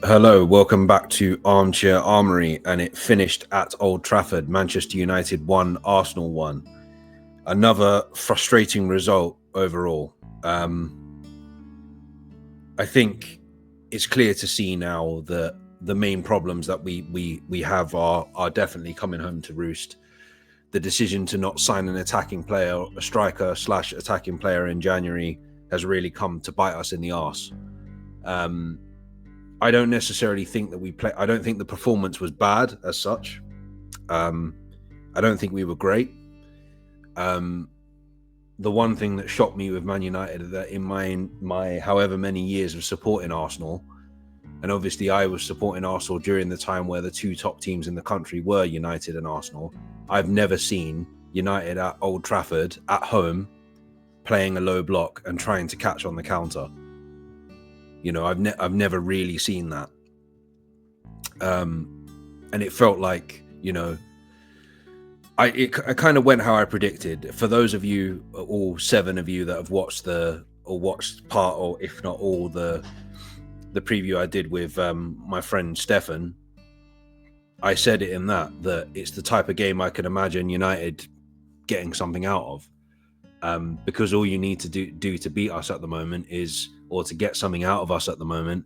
Hello, welcome back to Armchair Armory, and it finished at Old Trafford. Manchester United 1, Arsenal 1. Another frustrating result overall. I think it's clear to see now that the main problems that we have are definitely coming home to roost. The decision to not sign an attacking player, a striker / attacking player in January has really come to bite us in the arse. I don't necessarily think that I don't think the performance was bad as such. I don't think we were great. The one thing that shocked me with Man United is that in my however many years of supporting Arsenal, and obviously I was supporting Arsenal during the time where the two top teams in the country were United and Arsenal, I've never seen United at Old Trafford at home playing a low block and trying to catch on the counter. You know, I've never really seen that. And it felt like, you know, it kind of went how I predicted. For those of you, all 7 of you that have watched part, or if not all, the preview I did with my friend Stefan, I said it in that it's the type of game I could imagine United getting something out of, because all you need to do to beat us at the moment or to get something out of us at the moment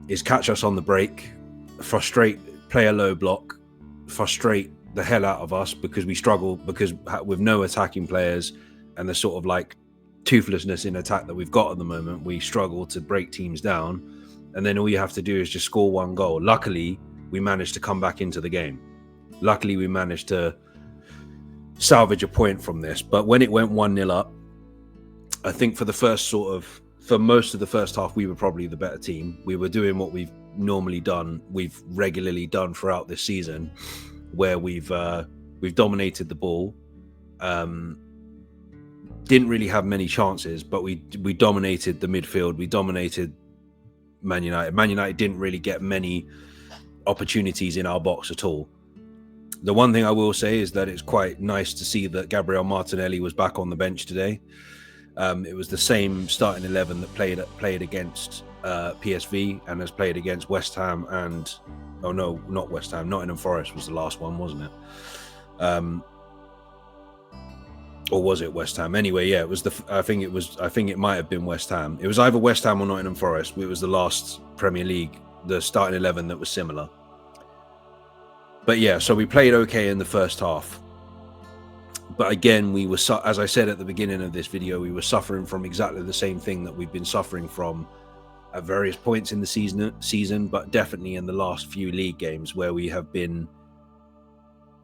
is catch us on the break, play a low block, frustrate the hell out of us because we struggle, because with no attacking players and the sort of like toothlessness in attack that we've got at the moment, we struggle to break teams down. And then all you have to do is just score one goal. Luckily, we managed to come back into the game. Luckily, we managed to salvage a point from this. But when it went 1-0 up, I think for most of the first half, we were probably the better team. We were doing what we've regularly done throughout this season, where we've dominated the ball. Didn't really have many chances, but we dominated the midfield. We dominated Man United. Man United didn't really get many opportunities in our box at all. The one thing I will say is that it's quite nice to see that Gabriel Martinelli was back on the bench today. It was the same starting 11 that played against PSV and has played against West Ham and not West Ham. Nottingham Forest was the last one, wasn't it? Or was it West Ham? Anyway, yeah, it was I think it might have been West Ham. It was either West Ham or Nottingham Forest. It was the last Premier League, the starting 11 that was similar. But yeah, so we played okay in the first half. But again, we were, as I said at the beginning of this video, we were suffering from exactly the same thing that we've been suffering from at various points in the season, but definitely in the last few league games, where we have been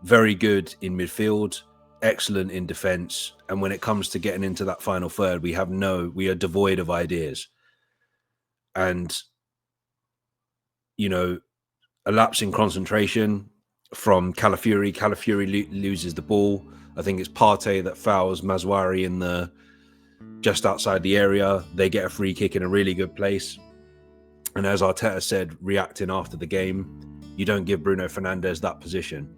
very good in midfield, excellent in defense, and when it comes to getting into that final third, we are devoid of ideas. And, you know, a lapse in concentration from Calafiori. Calafiori loses the ball. I think it's Partey that fouls Mazwari just outside the area. They get a free kick in a really good place. And as Arteta said, reacting after the game, you don't give Bruno Fernandes that position.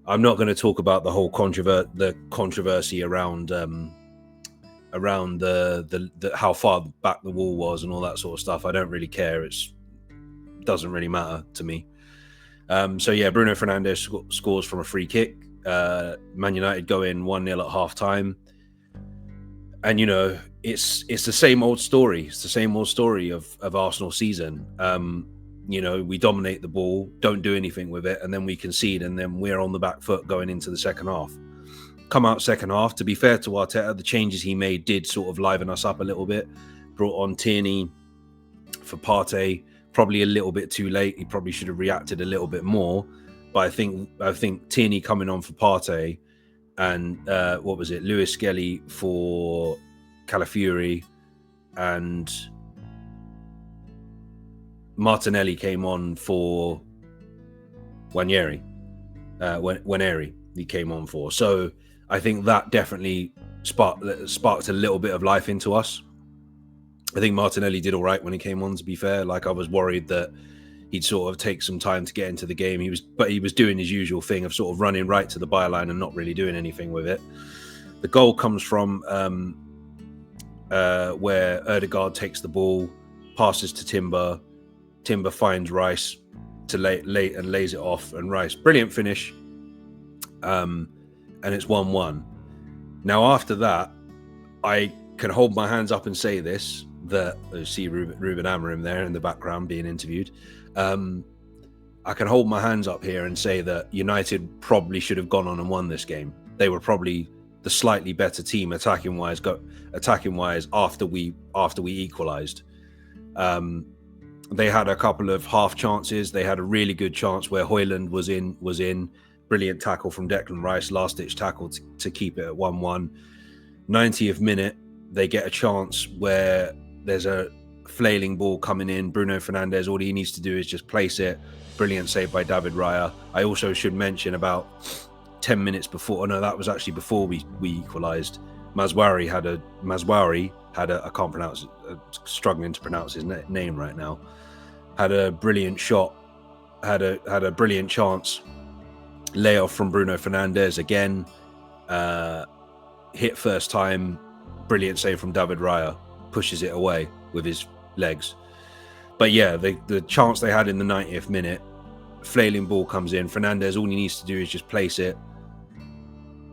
I'm not going to talk about the whole controversy around the how far back the wall was and all that sort of stuff. I don't really care. It doesn't really matter to me. So yeah, Bruno Fernandes scores from a free kick. Man United go in 1-0 at half time, and you know, it's the same old story. It's the same old story of Arsenal season. You know, we dominate the ball, don't do anything with it, and then we concede, and then we're on the back foot going into the second half. Come out second half, to be fair to Arteta, the changes he made did sort of liven us up a little bit. Brought on Tierney for Partey, probably a little bit too late. He probably should have reacted a little bit more. But I think Tierney coming on for Partey and Lewis Skelly for Calafiori, and Martinelli came on for Nwaneri. He came on for. So I think that definitely sparked a little bit of life into us. I think Martinelli did all right when he came on, to be fair. Like, I was worried that he'd sort of take some time to get into the game. He was doing his usual thing of sort of running right to the byline and not really doing anything with it. The goal comes from where Ødegaard takes the ball, passes to Timber, Timber finds Rice to late and lays it off, and Rice, brilliant finish. And it's 1-1. Now after that, I can hold my hands up and say this, that see Ruben Amorim there in the background being interviewed. I can hold my hands up here and say that United probably should have gone on and won this game. They were probably the slightly better team attacking wise after we equalized. They had a couple of half chances. They had a really good chance where Højlund was in. Brilliant tackle from Declan Rice, last ditch tackle to keep it at 1-1. 90th minute, they get a chance where there's a flailing ball coming in. Bruno Fernandes, all he needs to do is just place it. Brilliant save by David Raya. I also should mention about 10 minutes before, no, that was actually before we equalised. Mazwari had a I can't pronounce it, struggling to pronounce his name right now, had a brilliant shot, had a brilliant chance, layoff from Bruno Fernandes again, hit first time, brilliant save from David Raya, pushes it away with his legs. But yeah, the chance they had in the 90th minute, flailing ball comes in, Fernandes, all he needs to do is just place it.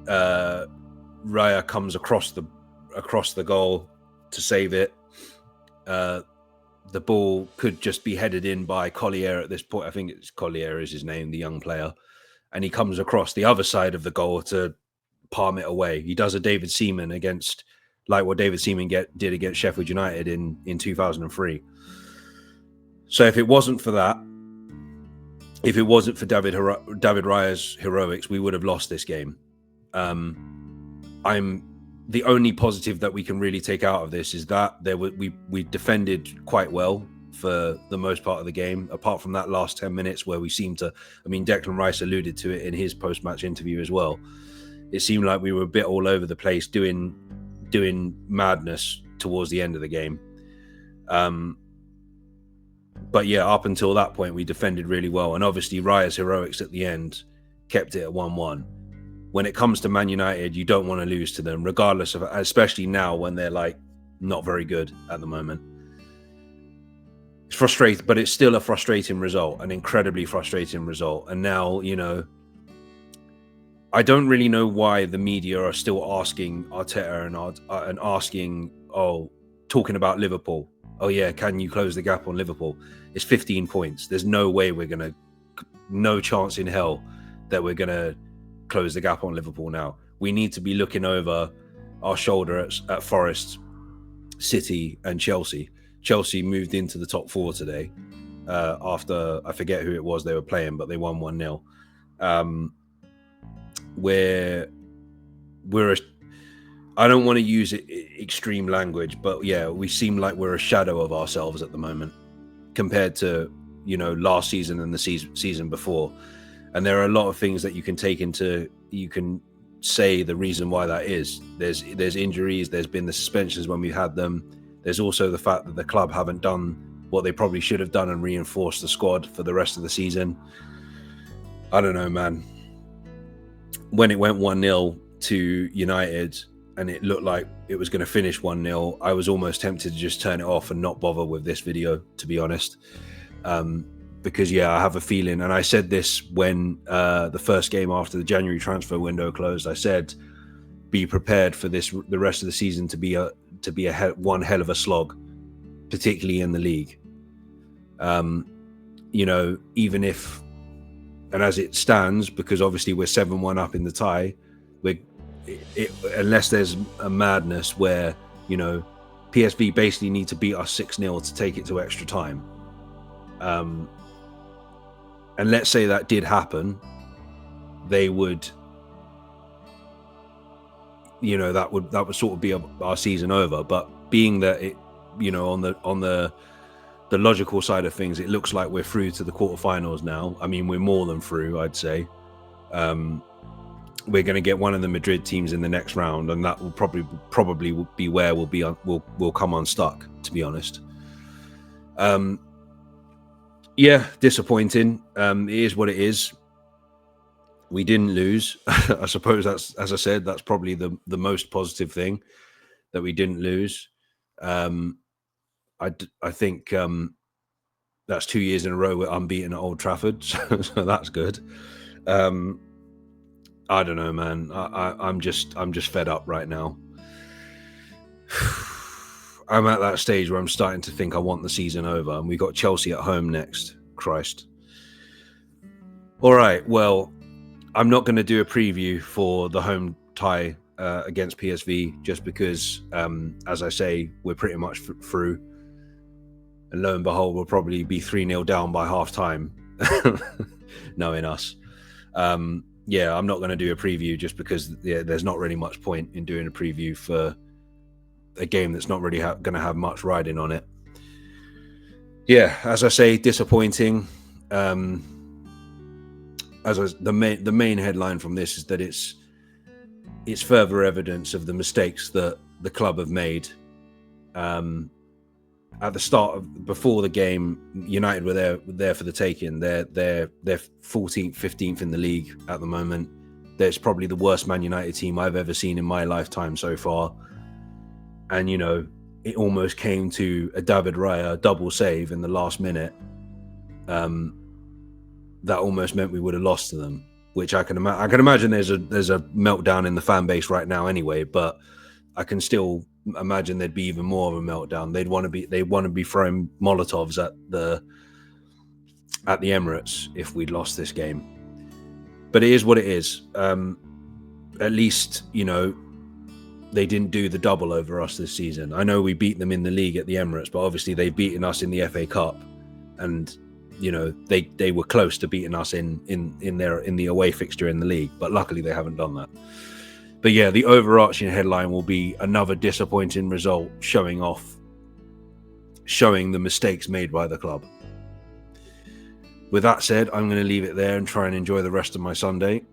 Raya comes across the goal to save it. The ball could just be headed in by Collier at this point. I think it's Collier is his name, the young player. And he comes across the other side of the goal to palm it away. He does a David Seaman against, like what David Seaman did against Sheffield United in 2003. So if it wasn't for that, if it wasn't for David Raya's heroics, we would have lost this game. I'm the only positive that we can really take out of this is that we defended quite well for the most part of the game, apart from that last 10 minutes where we seemed to, I mean, Declan Rice alluded to it in his post-match interview as well. It seemed like we were a bit all over the place doing madness towards the end of the game. But yeah, up until that point, we defended really well. And obviously Raya's heroics at the end kept it at 1-1. When it comes to Man United, you don't want to lose to them, regardless of, especially now when they're like not very good at the moment. It's frustrating, but it's still a frustrating result, an incredibly frustrating result. And now, you know, I don't really know why the media are still asking Arteta and asking, talking about Liverpool. Oh yeah, can you close the gap on Liverpool? It's 15 points. There's no way no chance in hell that we're gonna close the gap on Liverpool now. We need to be looking over our shoulder at Forest, City and Chelsea. Chelsea moved into the top four today after, I forget who it was they were playing, but they won 1-0. I don't want to use extreme language, but yeah, we seem like we're a shadow of ourselves at the moment compared to, you know, last season and the season before. And there are a lot of things that you can say the reason why that is. There's injuries, there's been the suspensions when we've had them. There's also the fact that the club haven't done what they probably should have done and reinforced the squad for the rest of the season. I don't know, man. When it went 1-0 to United and it looked like it was going to finish 1-0, I was almost tempted to just turn it off and not bother with this video, to be honest. Because, yeah, I have a feeling, and I said this when the first game after the January transfer window closed, I said, be prepared for the rest of the season to be one hell of a slog, particularly in the league. You know, even if, and as it stands, because obviously we're 7-1 up in the tie, unless there's a madness where, you know, PSV basically need to beat us 6-0 to take it to extra time. And let's say that did happen, they would, you know, that would sort of be our season over. But being that it, you know, on the logical side of things, it looks like we're through to the quarterfinals now. I mean, we're more than through, I'd say. We're going to get one of the Madrid teams in the next round, and that will probably be where we'll come unstuck, to be honest. Yeah, disappointing. It is what it is. We didn't lose. I suppose that's, as I said, that's probably the most positive thing, that we didn't lose. I think That's 2 years in a row we're unbeaten at Old Trafford, so that's good. I don't know, man. I'm just fed up right now. I'm at that stage where I'm starting to think I want the season over, and we got Chelsea at home next. Christ. All right, well, I'm not going to do a preview for the home tie against PSV just because, as I say, we're pretty much through. And lo and behold, we'll probably be 3-0 down by half time, knowing us. I'm not going to do a preview just because there's not really much point in doing a preview for a game that's not really going to have much riding on it. Yeah, as I say, disappointing. The main headline from this is that it's further evidence of the mistakes that the club have made. At the start before the game, United were there for the taking. They're 14th, 15th in the league at the moment. That's probably the worst Man United team I've ever seen in my lifetime so far. And it almost came to a David Raya double save in the last minute. That almost meant we would have lost to them, which I can imagine there's a meltdown in the fan base right now anyway, but I can still imagine there'd be even more of a meltdown. They want to be throwing Molotovs at the Emirates if we'd lost this game. But it is what it is. At least, they didn't do the double over us this season. I know we beat them in the league at the Emirates, but obviously they've beaten us in the FA Cup, and they were close to beating us in the away fixture in the league, but luckily they haven't done that. But yeah, the overarching headline will be another disappointing result, showing the mistakes made by the club. With that said, I'm going to leave it there and try and enjoy the rest of my Sunday.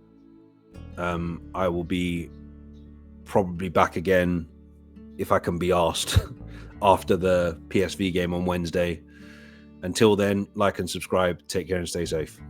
I will be probably back again, if I can be asked, after the PSV game on Wednesday. Until then, like and subscribe. Take care and stay safe.